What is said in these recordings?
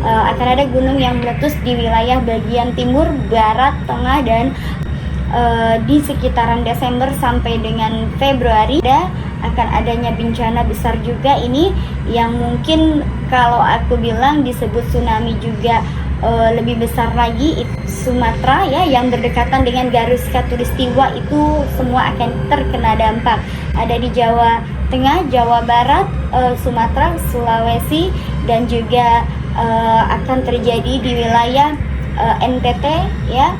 akan ada gunung yang meletus di wilayah bagian timur, barat, tengah, dan di sekitaran Desember sampai dengan Februari akan adanya bencana besar juga ini yang mungkin kalau aku bilang disebut tsunami juga. Lebih besar lagi Sumatera ya yang berdekatan dengan garis khatulistiwa itu semua akan terkena dampak. Ada di Jawa Tengah, Jawa Barat, Sumatera, Sulawesi, dan juga akan terjadi di wilayah NTT ya.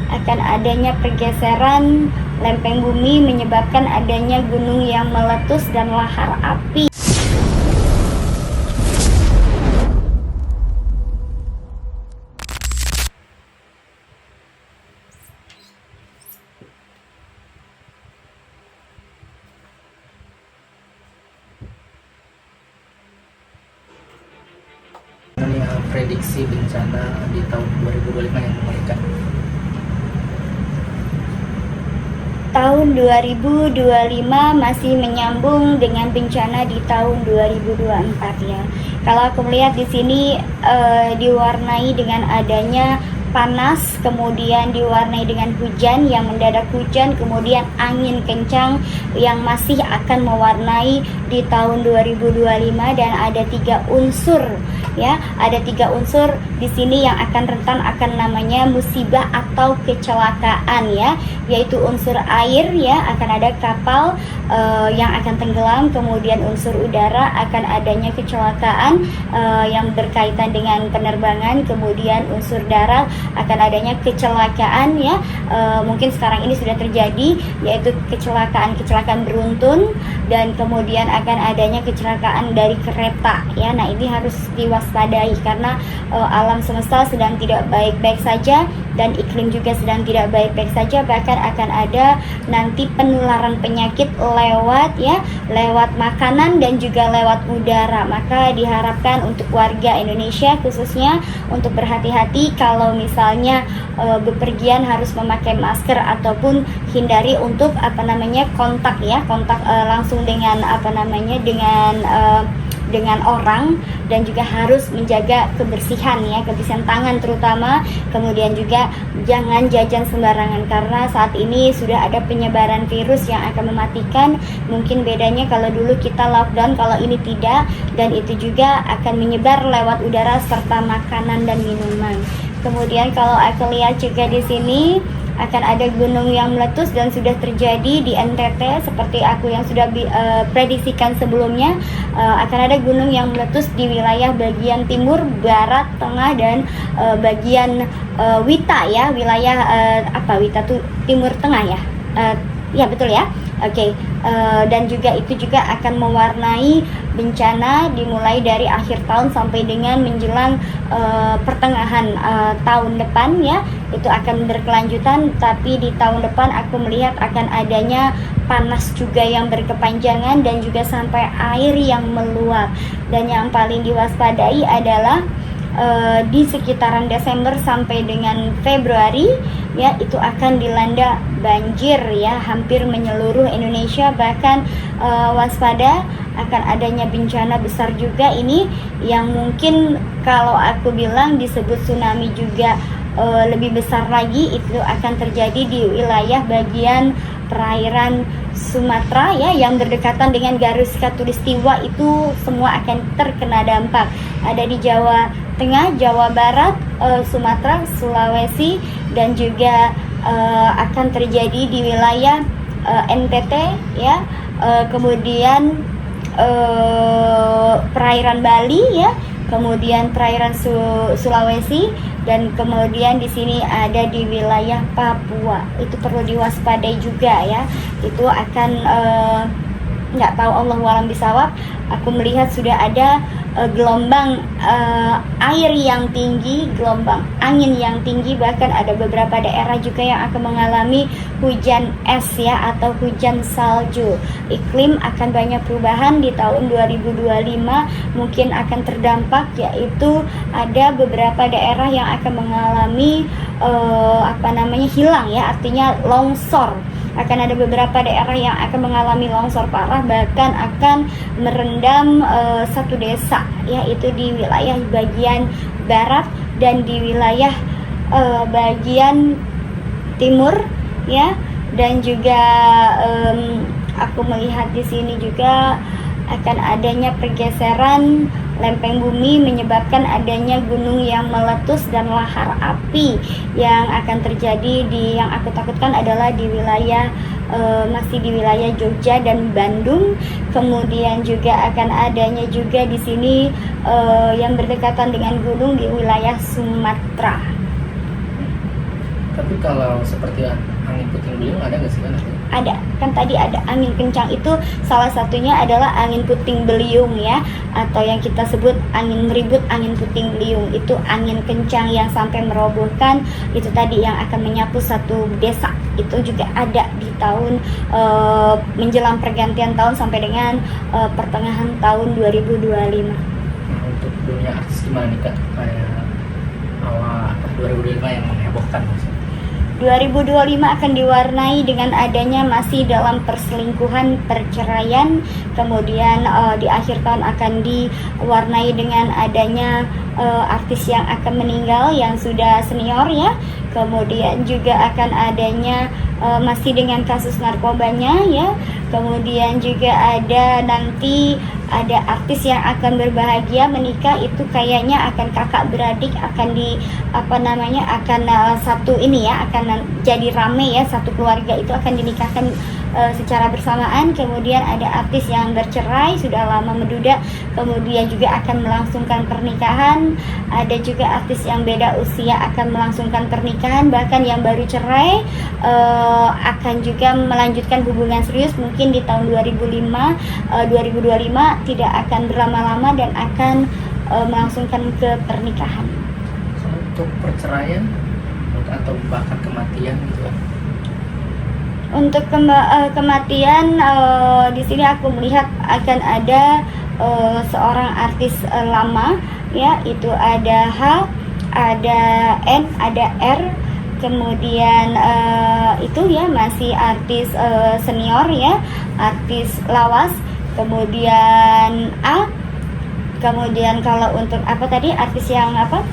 Akan adanya pergeseran lempeng bumi menyebabkan adanya gunung yang meletus dan lahar api. Prediksi bencana di tahun 2025 yang mengerikan. Tahun 2025 masih menyambung dengan bencana di tahun 2024 ya. Kalau aku melihat di sini diwarnai dengan adanya panas, kemudian diwarnai dengan hujan yang mendadak hujan, kemudian angin kencang yang masih akan mewarnai di tahun 2025 dan ada 3 unsur ya, ada 3 unsur di sini yang akan rentan akan namanya musibah atau kecelakaan ya, yaitu unsur air ya, akan ada kapal yang akan tenggelam, kemudian unsur udara akan adanya kecelakaan yang berkaitan dengan penerbangan, kemudian unsur darat akan adanya kecelakaan ya, mungkin sekarang ini sudah terjadi yaitu kecelakaan beruntun, dan kemudian akan adanya kecelakaan dari kereta ya. Nah ini harus diwaspadai karena alam semesta sedang tidak baik-baik saja dan iklim juga sedang tidak baik-baik saja, bahkan akan ada nanti penularan penyakit lewat makanan dan juga lewat udara. Maka diharapkan untuk warga Indonesia khususnya untuk berhati-hati kalau misalnya bepergian harus memakai masker ataupun hindari untuk kontak langsung dengan dengan orang, dan juga harus menjaga kebersihan ya, kebersihan tangan terutama. Kemudian juga jangan jajan sembarangan karena saat ini sudah ada penyebaran virus yang akan mematikan. Mungkin bedanya kalau dulu kita lockdown, kalau ini tidak, dan itu juga akan menyebar lewat udara serta makanan dan minuman. Kemudian kalau aku lihat juga di sini akan ada gunung yang meletus dan sudah terjadi di NTT seperti aku yang sudah prediksikan sebelumnya. Akan ada gunung yang meletus di wilayah bagian timur, barat, tengah, dan bagian Wita ya, wilayah Wita tuh timur tengah ya. Ya betul ya. Oke. Dan juga itu juga akan mewarnai bencana dimulai dari akhir tahun sampai dengan menjelang pertengahan tahun depan ya. Itu akan berkelanjutan, tapi di tahun depan aku melihat akan adanya panas juga yang berkepanjangan dan juga sampai air yang meluap. Dan yang paling diwaspadai adalah di sekitaran Desember sampai dengan Februari ya, itu akan dilanda banjir ya, hampir menyeluruh Indonesia. Bahkan waspada akan adanya bencana besar juga ini yang mungkin kalau aku bilang disebut tsunami juga lebih besar lagi, itu akan terjadi di wilayah bagian perairan Sumatera ya yang berdekatan dengan garis khatulistiwa, itu semua akan terkena dampak. Ada di Jawa Tengah, Jawa Barat, Sumatera, Sulawesi, dan juga akan terjadi di wilayah NTT ya, kemudian perairan Bali ya, kemudian perairan Sulawesi, dan kemudian di sini ada di wilayah Papua. Itu perlu diwaspadai juga ya. Itu akan nggak tahu, Allahu a'lam bishawab. Aku melihat sudah ada gelombang air yang tinggi, gelombang angin yang tinggi, bahkan ada beberapa daerah juga yang akan mengalami hujan es ya, atau hujan salju. Iklim akan banyak perubahan di tahun 2025, mungkin akan terdampak, yaitu ada beberapa daerah yang akan mengalami hilang ya, artinya longsor akan ada beberapa daerah yang akan mengalami longsor parah, bahkan akan merendam satu desa, yaitu di wilayah bagian barat dan di wilayah bagian timur, ya. Dan juga aku melihat di sini juga akan adanya pergeseran lempeng bumi menyebabkan adanya gunung yang meletus dan lahar api yang akan terjadi yang aku takutkan adalah di wilayah masih di wilayah Jogja dan Bandung. Kemudian juga akan adanya juga di sini yang berdekatan dengan gunung di wilayah Sumatera. Tapi kalau seperti angin puting beliung ada nggak sih kan? Ada, kan tadi ada angin kencang, itu salah satunya adalah angin puting beliung ya, atau yang kita sebut angin ribut, angin puting beliung. Itu angin kencang yang sampai merobohkan, itu tadi yang akan menyapu satu desa. Itu juga ada di tahun menjelang pergantian tahun sampai dengan pertengahan tahun 2025. Nah, untuk dunia artis gimana nih Kak? Kayak awal 2025 yang menghebohkan maksudnya. 2025 akan diwarnai dengan adanya masih dalam perselingkuhan, perceraian. Kemudian di akhir tahun akan diwarnai dengan adanya artis yang akan meninggal yang sudah senior ya. Kemudian juga akan adanya masih dengan kasus narkobanya ya. Kemudian juga ada nanti ada artis yang akan berbahagia menikah, itu kayaknya akan kakak beradik, akan akan satu ini ya, akan jadi rame ya, satu keluarga itu akan dinikahkan secara bersamaan. Kemudian ada artis yang bercerai sudah lama menduda, kemudian juga akan melangsungkan pernikahan. Ada juga artis yang beda usia akan melangsungkan pernikahan, bahkan yang baru cerai akan juga melanjutkan hubungan serius mungkin di tahun 2025 tidak akan berlama-lama dan akan melangsungkan ke pernikahan. Untuk perceraian atau bahkan kematian gitu kan? Untuk kematian di sini aku melihat akan ada seorang artis lama ya, itu ada H, ada N, ada R. Kemudian itu ya masih artis senior ya, artis lawas. Kemudian A. Kemudian kalau untuk apa tadi, artis yang apa?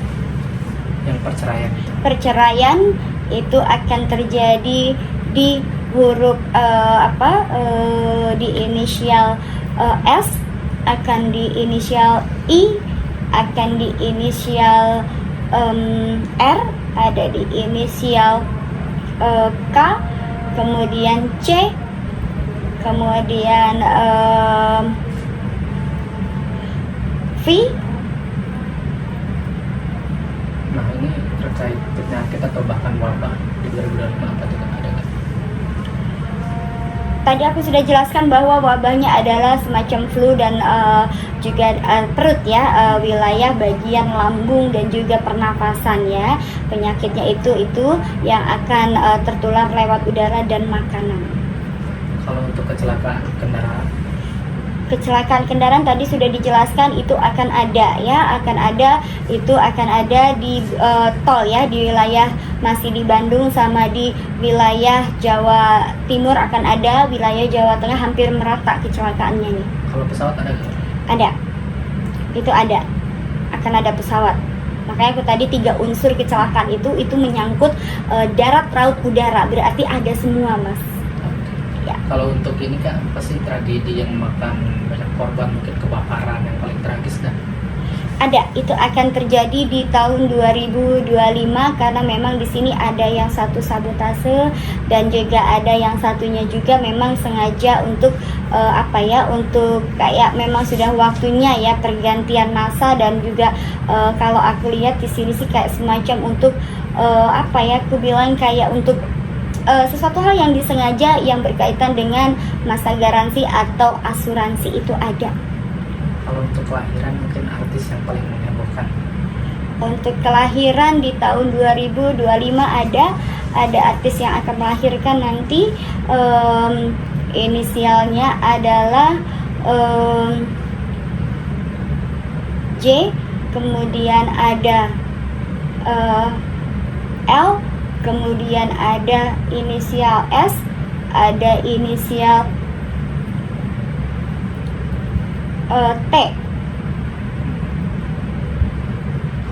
Yang perceraian. Perceraian itu akan terjadi di huruf di inisial S, akan di inisial I, akan di inisial R, ada di inisial K, kemudian C, kemudian V. Nah ini terkait penyakit atau bahkan wabah di 2025 apa tidak ada nggak? Tadi aku sudah jelaskan bahwa wabahnya adalah semacam flu dan juga perut ya, wilayah bagian lambung dan juga pernapasan ya. Penyakitnya itu yang akan tertular lewat udara dan makanan. Kalau untuk kecelakaan kendaraan tadi sudah dijelaskan, itu akan ada ya, itu akan ada di tol ya, di wilayah masih di Bandung sama di wilayah Jawa Timur akan ada, wilayah Jawa Tengah hampir merata kecelakaannya nih. Kalau pesawat ada nggak? Ada, itu ada, akan ada pesawat. Makanya aku tadi 3 unsur kecelakaan itu menyangkut darat, laut, udara, berarti ada semua mas. Ya. Kalau untuk ini kan pasti tragedi yang memakan banyak korban, mungkin kebakaran yang paling tragis kan? Ada, itu akan terjadi di tahun 2025 karena memang di sini ada yang satu sabotase dan juga ada yang satunya juga memang sengaja untuk untuk kayak memang sudah waktunya ya pergantian masa, dan juga kalau aku lihat di sini sih kayak semacam untuk aku bilang kayak untuk sesuatu hal yang disengaja yang berkaitan dengan masa garansi atau asuransi itu ada. Kalau untuk kelahiran mungkin artis yang paling menghebohkan. Untuk kelahiran di tahun 2025 ada artis yang akan melahirkan nanti, inisialnya adalah J, kemudian ada L, kemudian ada inisial S, ada inisial T.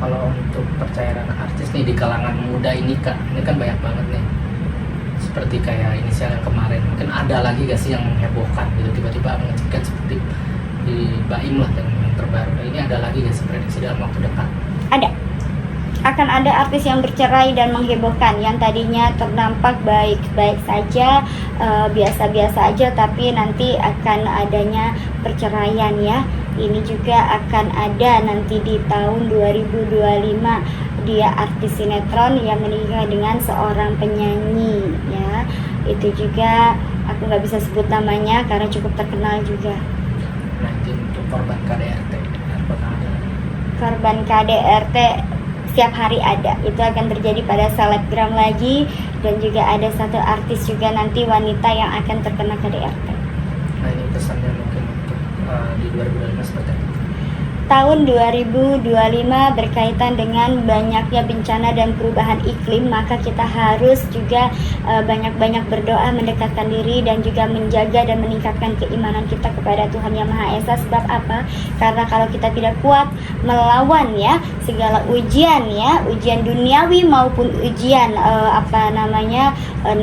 Kalau untuk percayaan artis nih di kalangan muda ini Kak, ini kan banyak banget nih. Seperti kayak inisial yang kemarin, mungkin ada lagi gak sih yang menghebohkan gitu, tiba-tiba mengejutkan seperti di Baim lah yang terbaru. Nah, ini ada lagi gak sih prediksi dalam waktu dekat? Ada. Akan ada artis yang bercerai dan menghebohkan, yang tadinya ternampak baik-baik saja, biasa-biasa aja, tapi nanti akan adanya perceraian ya. Ini juga akan ada nanti di tahun 2025. Dia artis sinetron yang menikah dengan seorang penyanyi ya. Itu juga aku nggak bisa sebut namanya karena cukup terkenal juga. Nah, itu untuk korban KDRT. Apakah ada? Korban KDRT setiap hari ada, itu akan terjadi pada selebgram lagi, dan juga ada satu artis juga nanti wanita yang akan terkena KDRT. Nah, ini pesannya mungkin untuk di 2025 seperti apa? Tahun 2025 berkaitan dengan banyaknya bencana dan perubahan iklim, maka kita harus juga banyak-banyak berdoa, mendekatkan diri, dan juga menjaga dan meningkatkan keimanan kita kepada Tuhan Yang Maha Esa. Sebab apa? Karena kalau kita tidak kuat melawan ya segala ujian ya, ujian duniawi maupun ujian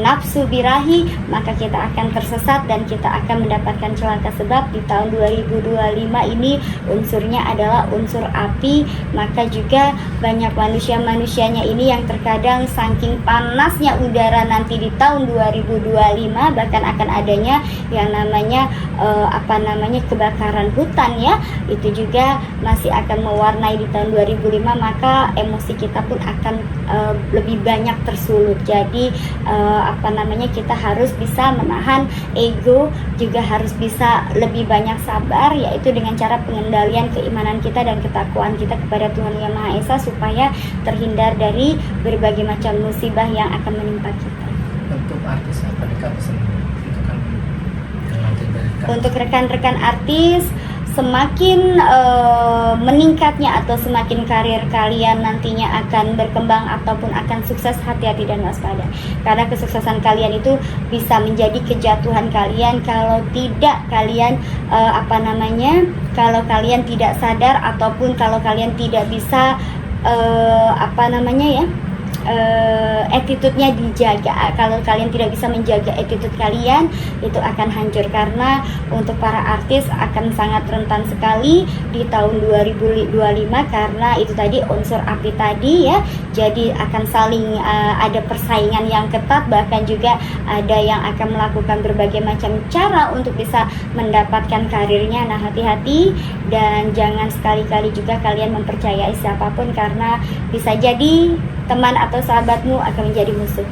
nafsu birahi, maka kita akan tersesat dan kita akan mendapatkan celaka. Sebab di tahun 2025 ini unsurnya adalah unsur api, maka juga banyak manusia-manusianya ini yang terkadang saking panasnya udara nanti di tahun 2025 bahkan akan adanya yang namanya kebakaran hutan ya. Itu juga masih akan mewarnai di tahun 2005, maka emosi kita pun akan lebih banyak tersulut. Jadi kita harus bisa menahan ego, juga harus bisa lebih banyak sabar, yaitu dengan cara pengendalian keimanan kita dan ketakwaan kita kepada Tuhan Yang Maha Esa, supaya terhindar dari berbagai macam musibah yang akan menimpa kita. Untuk artis apa nih Kak pesan Untuk rekan-rekan artis, semakin meningkatnya atau semakin karir kalian nantinya akan berkembang ataupun akan sukses, hati-hati dan waspada. Karena kesuksesan kalian itu bisa menjadi kejatuhan kalian kalau tidak kalian kalau kalian tidak sadar, ataupun kalau kalian tidak bisa attitude-nya dijaga. Kalau kalian tidak bisa menjaga attitude kalian, itu akan hancur. Karena untuk para artis akan sangat rentan sekali di tahun 2025, karena itu tadi unsur api tadi ya. Jadi akan saling ada persaingan yang ketat, bahkan juga ada yang akan melakukan berbagai macam cara untuk bisa mendapatkan karirnya. Nah, hati-hati dan jangan sekali-kali juga kalian mempercayai siapapun, karena bisa jadi teman atau sahabatmu akan menjadi musuh.